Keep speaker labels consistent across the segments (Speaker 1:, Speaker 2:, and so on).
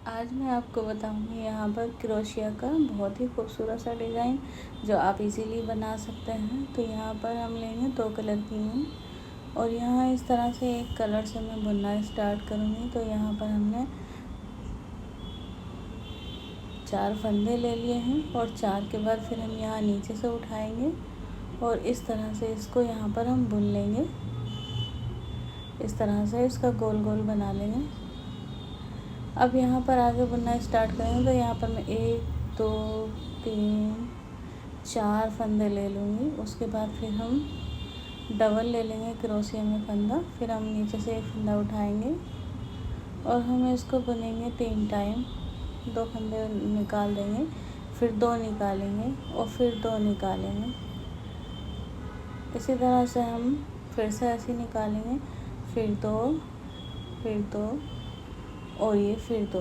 Speaker 1: आज मैं आपको बताऊंगी यहाँ पर क्रोशिया का बहुत ही खूबसूरत सा डिज़ाइन जो आप इजीली बना सकते हैं। तो यहाँ पर हम लेंगे 2 कलर की ऊन और यहाँ इस तरह से एक कलर से मैं बुनना स्टार्ट करूँगी। तो यहाँ पर हमने 4 फंदे ले लिए हैं और 4 के बाद फिर हम यहाँ नीचे से उठाएंगे और इस तरह से इसको यहाँ पर हम बुन लेंगे। इस तरह से इसका गोल गोल बना लेंगे। अब यहाँ पर आगे बुनना स्टार्ट करेंगे तो यहाँ पर मैं 1 2 3 4 फंदे ले लूँगी। उसके बाद फिर हम डबल ले लेंगे क्रोशिया में फंदा, फिर हम नीचे से एक फंदा उठाएंगे और हम इसको बुनेंगे 3 टाइम। 2 फंदे निकाल देंगे, फिर 2 निकालेंगे और फिर 2 निकालेंगे। इसी तरह से हम फिर से ऐसे निकालेंगे, फिर 2 फिर 2 और ये फिर 2।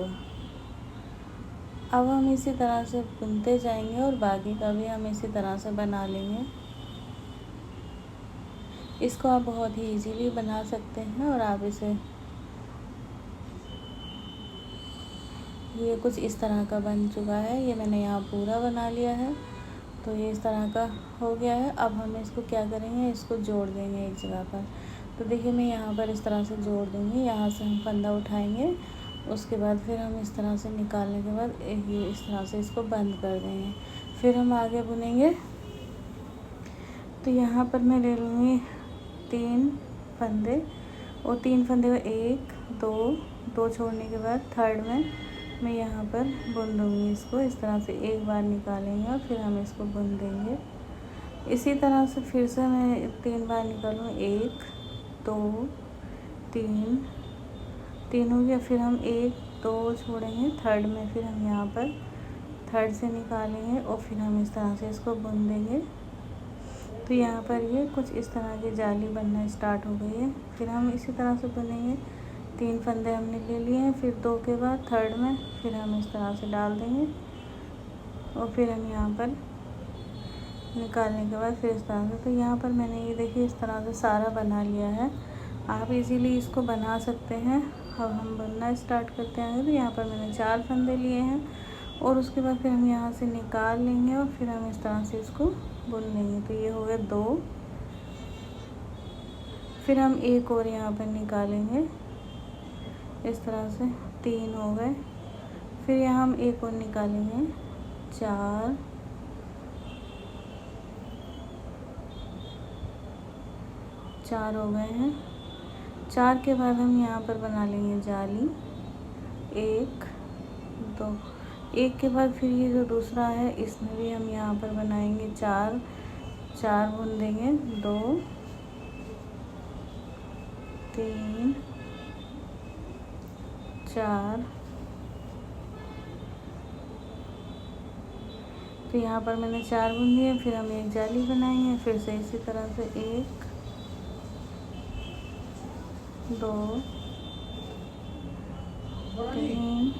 Speaker 1: अब हम इसी तरह से बुनते जाएंगे और बाकी का भी हम इसी तरह से बना लेंगे। इसको आप बहुत ही इजीली बना सकते हैं और आप इसे ये कुछ इस तरह का बन चुका है। ये मैंने यहाँ पूरा बना लिया है तो ये इस तरह का हो गया है। अब हम इसको क्या करेंगे, इसको जोड़ देंगे एक जगह पर। तो देखिए मैं यहाँ पर इस तरह से जोड़ दूँगी। यहाँ से हम फंदा उठाएंगे, उसके बाद फिर हम इस तरह से निकालने के बाद ये इस तरह से इसको बंद कर देंगे। फिर हम आगे बुनेंगे। तो यहाँ पर मैं ले लूँगी 3 फंदे और 3 फंदे में 1 2 छोड़ने के बाद थर्ड में मैं यहाँ पर बुन दूँगी इसको। इस तरह से एक बार निकालेंगे और फिर हम इसको बुन देंगे। इसी तरह से फिर से मैं 3 बार निकालूँ, 1 2 3 हो गया। फिर हम 1 2 छोड़ेंगे, थर्ड में फिर हम यहाँ पर थर्ड से निकालेंगे और फिर हम इस तरह से इसको बुन देंगे। तो यहाँ पर ये कुछ इस तरह की जाली बनना स्टार्ट हो गई है। फिर हम इसी तरह से बुनेंगे। 3 फंदे हमने ले लिए हैं, फिर 2 के बाद थर्ड में फिर हम इस तरह से डाल देंगे और फिर हम यहाँ पर निकालने के बाद फिर इस तरह से। तो यहाँ पर मैंने ये देखिए इस तरह से सारा बना लिया है। आप इजीली इसको बना सकते हैं। अब हम बुनना स्टार्ट करते हैं। तो यहाँ पर मैंने 4 फंदे लिए हैं और उसके बाद फिर हम यहाँ से निकाल लेंगे और फिर हम इस तरह से इसको बुन लेंगे। तो ये हो गया 2। फिर हम एक और यहाँ पर निकालेंगे इस तरह से, 3 हो गए। फिर यहाँ हम एक और निकालेंगे, 4 हो गए हैं। 4 के बाद हम यहाँ पर बना लेंगे जाली, 1 2। 1 के बाद फिर ये जो दूसरा है इसमें भी हम यहाँ पर बनाएंगे 4 बुन देंगे, 2 3 4। तो यहाँ पर मैंने 4 बुन दिए। फिर हम एक जाली बनाएंगे, फिर से इसी तरह से 1 2 3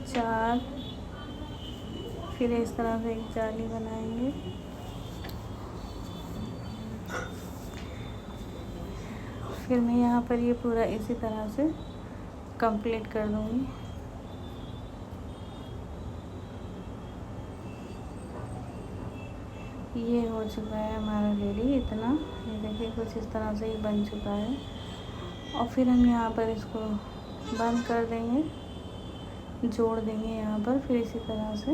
Speaker 1: 4। फिर इस तरह से एक जाली बनाएंगे। फिर मैं यहाँ पर ये पूरा इसी तरह से कंप्लीट कर दूँगी। ये हो चुका है हमारा रेडी इतना। ये देखिए कुछ इस तरह से ही बन चुका है और फिर हम यहाँ पर इसको बंद कर देंगे, जोड़ देंगे यहाँ पर। फिर इसी तरह से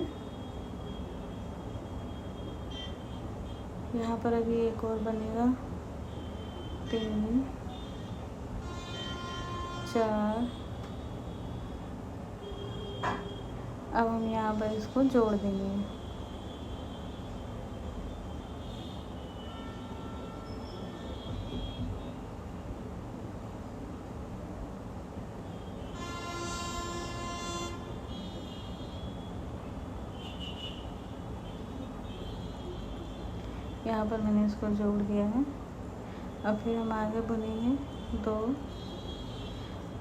Speaker 1: यहाँ पर अभी एक और बनेगा, 3 4। अब हम यहाँ पर इसको जोड़ देंगे। यहाँ पर मैंने इसको जोड़ दिया है। अब फिर हम आगे बुनेंगे 2।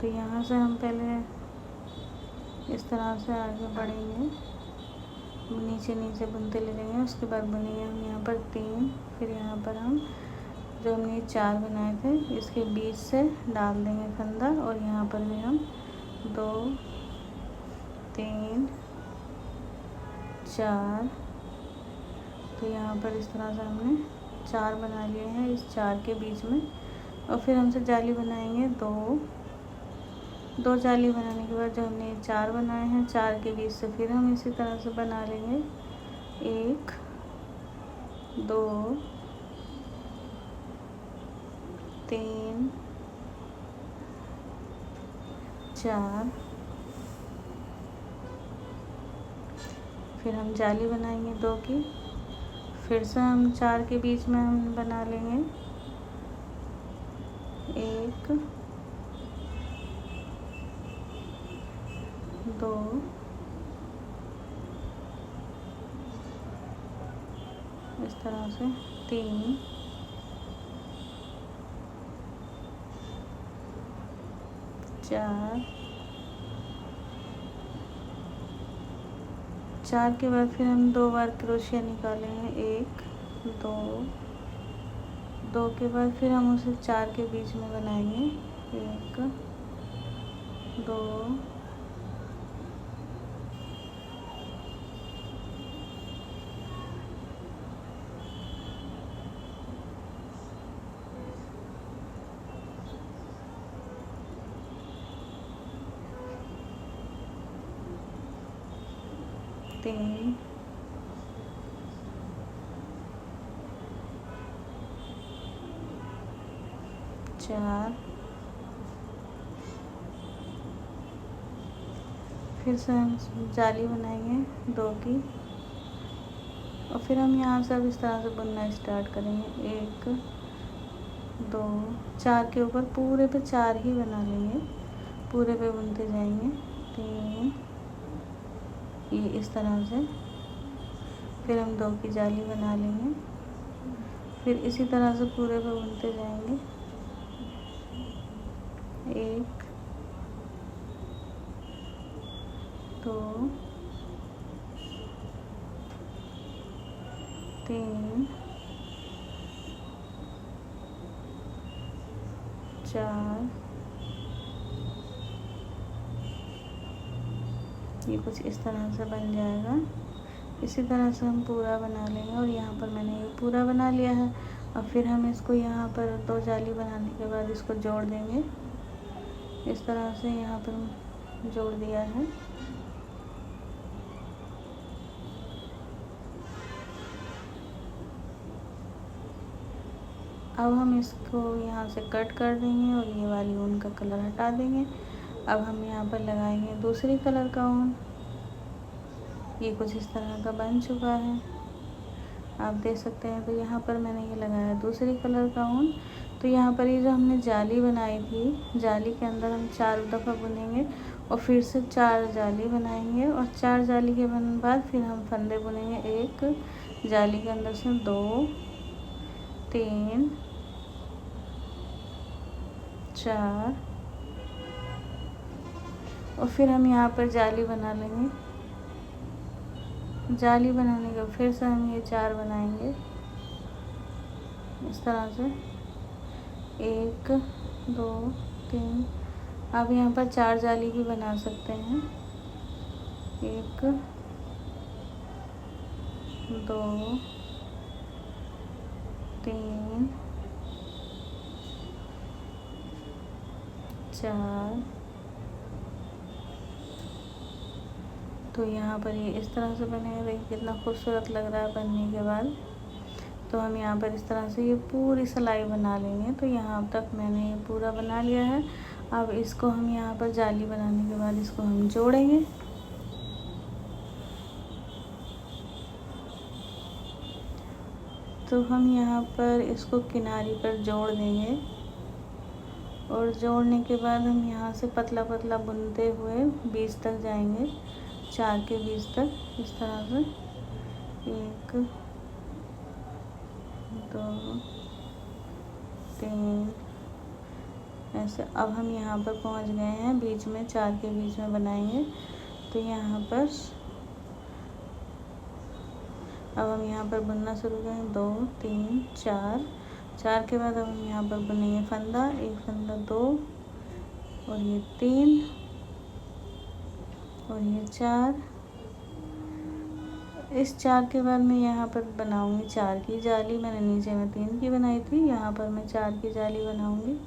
Speaker 1: तो यहाँ से हम पहले इस तरह से आगे बढ़ेंगे, नीचे बुनते ले जाएंगे। उसके बाद बुनेंगे हम यहाँ पर 3, फिर यहाँ पर हम जो हमने 4 बनाए थे इसके बीच से डाल देंगे फंदा, और यहाँ पर भी हम 2 3 4, तो यहाँ पर इस तरह से हमने 4 बना लिए हैं इस 4 के बीच में। और फिर हमसे जाली बनाएंगे 2 जाली बनाने के बाद जो हमने 4 बनाए हैं 4 के बीच से फिर हम इसी तरह से बना लेंगे 1 2 3 4, फिर हम जाली बनाएंगे 2 की, फिर से हम 4 के बीच में हम बना लेंगे 1 2 इस तरह से 3 4 के बाद फिर हम 2 बार क्रोशिया निकालेंगे 1 2 के बाद फिर हम उसे 4 के बीच में बनाएंगे 1 2 3 4, फिर से हम जाली बनाएंगे 2 की, और फिर हम यहाँ से अब इस तरह से बुनना स्टार्ट करेंगे 1 2 4 के ऊपर पूरे पे 4 ही बना लेंगे, पूरे पे बुनते जाएंगे 3, ये इस तरह से। फिर हम 2 की जाली बना लेंगे, फिर इसी तरह से पूरे पे बुनते जाएंगे 1 2 3 4, ये कुछ इस तरह से बन जाएगा। इसी तरह से हम पूरा बना लेंगे, और यहाँ पर मैंने ये पूरा बना लिया है। अब फिर हम इसको यहाँ पर 2 जाली बनाने के बाद इसको जोड़ देंगे, इस तरह से यहाँ पर जोड़ दिया है। अब हम इसको यहाँ से कट कर देंगे और ये वाली ऊन का कलर हटा देंगे। अब हम यहाँ पर लगाएंगे दूसरी कलर का ऊन, ये कुछ इस तरह का बन चुका है, आप देख सकते हैं। तो यहाँ पर मैंने ये लगाया दूसरी कलर का ऊन। तो यहाँ पर ये जो हमने जाली बनाई थी, जाली के अंदर हम 4 दफ़ा बुनेंगे और फिर से 4 जाली बनाएंगे, और 4 जाली के बाद फिर हम फंदे बुनेंगे। 1 जाली के अंदर से 2 3 4, और फिर हम यहाँ पर जाली बना लेंगे। जाली बनाने के फिर से हम ये 4 बनाएंगे इस तरह से 1 2 3। आप यहाँ पर 4 जाली भी बना सकते हैं। 1 2 3 4। तो यहाँ पर ये इस तरह से बनेगा, देखिए कितना खूबसूरत लग रहा है बनने के बाद। तो हम यहाँ पर इस तरह से ये पूरी सिलाई बना लेंगे। तो यहाँ तक मैंने ये पूरा बना लिया है। अब इसको हम यहाँ पर जाली बनाने के बाद इसको हम जोड़ेंगे। तो हम यहाँ पर इसको किनारी पर जोड़ देंगे, और जोड़ने के बाद हम यहाँ से पतला पतला बुनते हुए बीच तक जाएंगे, 4 के बीच तक इस तरह से 1 2 3 ऐसे। अब हम यहाँ पर पहुँच गए हैं, बीच में 4 के बीच में बनाएंगे। तो यहाँ पर अब हम यहाँ पर बुनना शुरू करें 2 3 4 4 के बाद अब हम यहाँ पर बुनेंगे फंदा, एक फंदा 2 और ये 3 और ये 4। इस 4 के बाद मैं यहाँ पर बनाऊंगी 4 की जाली। मैंने नीचे में 3 की बनाई थी, यहाँ पर मैं 4 की जाली बनाऊंगी।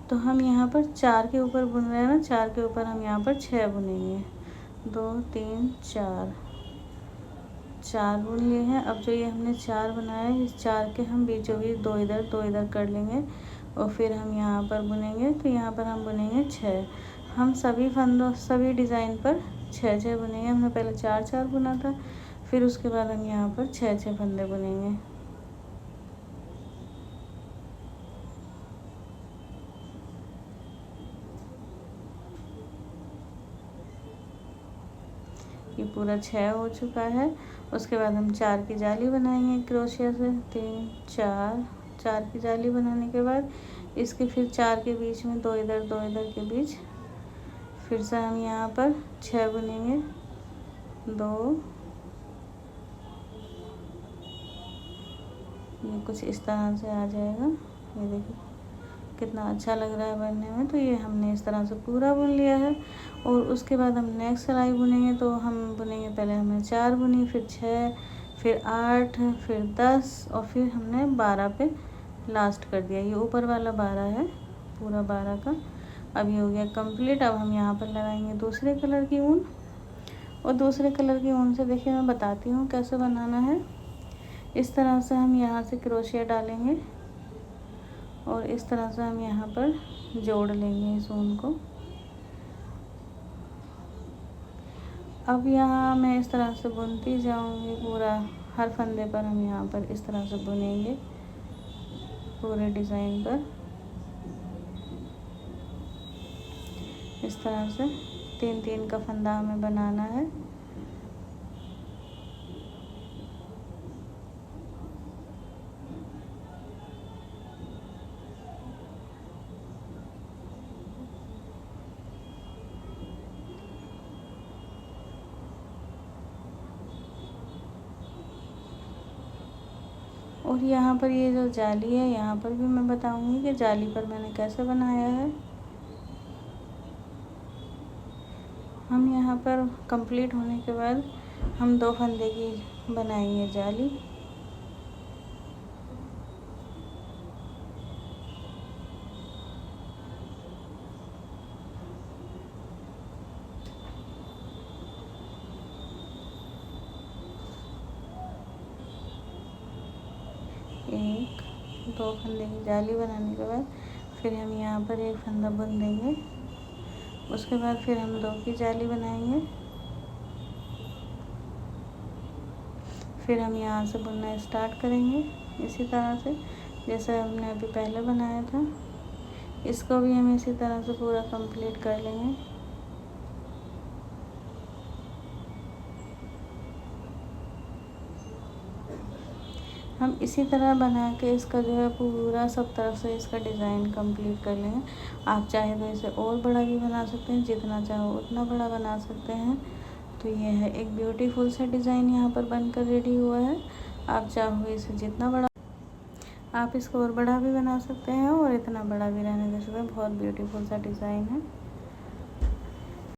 Speaker 1: तो हम यहाँ पर 4 के ऊपर बुन रहे हैं ना, 4 के ऊपर हम यहाँ पर 6 बुनेंगे। 2 3 4, 4 बुन लिए हैं। अब जो ये हमने 4 बनाया है, इस 4 के हम बीचों बीच 2 इधर कर लेंगे और फिर हम यहाँ पर बुनेंगे। तो यहाँ पर हम बुनेंगे 6। हम सभी फंदों, सभी डिज़ाइन पर 6 बुनेंगे। हमने पहले 4 बुना था, फिर उसके बाद हम यहाँ पर 6 फंदे बुनेंगे। ये पूरा 6 हो चुका है। उसके बाद हम 4 की जाली बनाएंगे क्रोशिया से। 3 4, 4 की जाली बनाने के बाद इसके फिर 4 के बीच में 2 इधर के बीच फिर से हम यहाँ पर 6 बुनेंगे। 2, ये कुछ इस तरह से आ जाएगा। ये देखिए कितना अच्छा लग रहा है बनने में। तो ये हमने इस तरह से पूरा बुन लिया है। और उसके बाद हम नेक्स्ट सिलाई बुनेंगे। तो हम बुनेंगे, पहले हमने 4 बुनी, फिर 6, फिर 8, फिर 10 और फिर हमने 12 पे लास्ट कर दिया। ये ऊपर वाला 12 है, पूरा 12 का। अब ये हो गया कंप्लीट। अब हम यहाँ पर लगाएंगे दूसरे कलर की ऊन। और दूसरे कलर की ऊन से देखिए मैं बताती हूँ कैसे बनाना है। इस तरह से हम यहाँ से क्रोशिया डालेंगे और इस तरह से हम यहाँ पर जोड़ लेंगे इस ऊन को। अब यहाँ मैं इस तरह से बुनती जाऊँगी, पूरा हर फंदे पर हम यहाँ पर इस तरह से बुनेंगे, पूरे डिज़ाइन पर इस तरह से 3 का फंदा हमें बनाना है। और यहाँ पर ये जो जाली है, यहाँ पर भी मैं बताऊँगी कि जाली पर मैंने कैसे बनाया है। हम यहाँ पर कंप्लीट होने के बाद हम 2 फंदे की बनाएंगे जाली। एक 2 फंदे की जाली बनाने के बाद फिर हम यहाँ पर एक फंदा बुन देंगे। उसके बाद फिर हम 2 की जाली बनाएंगे। फिर हम यहाँ से बुनना स्टार्ट करेंगे इसी तरह से जैसे हमने अभी पहले बनाया था। इसको भी हम इसी तरह से पूरा कंप्लीट कर लेंगे। हम इसी तरह बना के इसका जो है पूरा सब तरफ से इसका डिज़ाइन कंप्लीट कर लेंगे। आप चाहे तो इसे और बड़ा भी बना सकते हैं, जितना चाहो उतना बड़ा बना सकते हैं। तो ये है एक ब्यूटीफुल सा डिज़ाइन यहाँ पर बनकर रेडी हुआ है। आप चाहो इसे जितना बड़ा, आप इसको और बड़ा भी बना सकते हैं और इतना बड़ा भी रहने दे सकते हैं। बहुत ब्यूटीफुल सा डिज़ाइन है।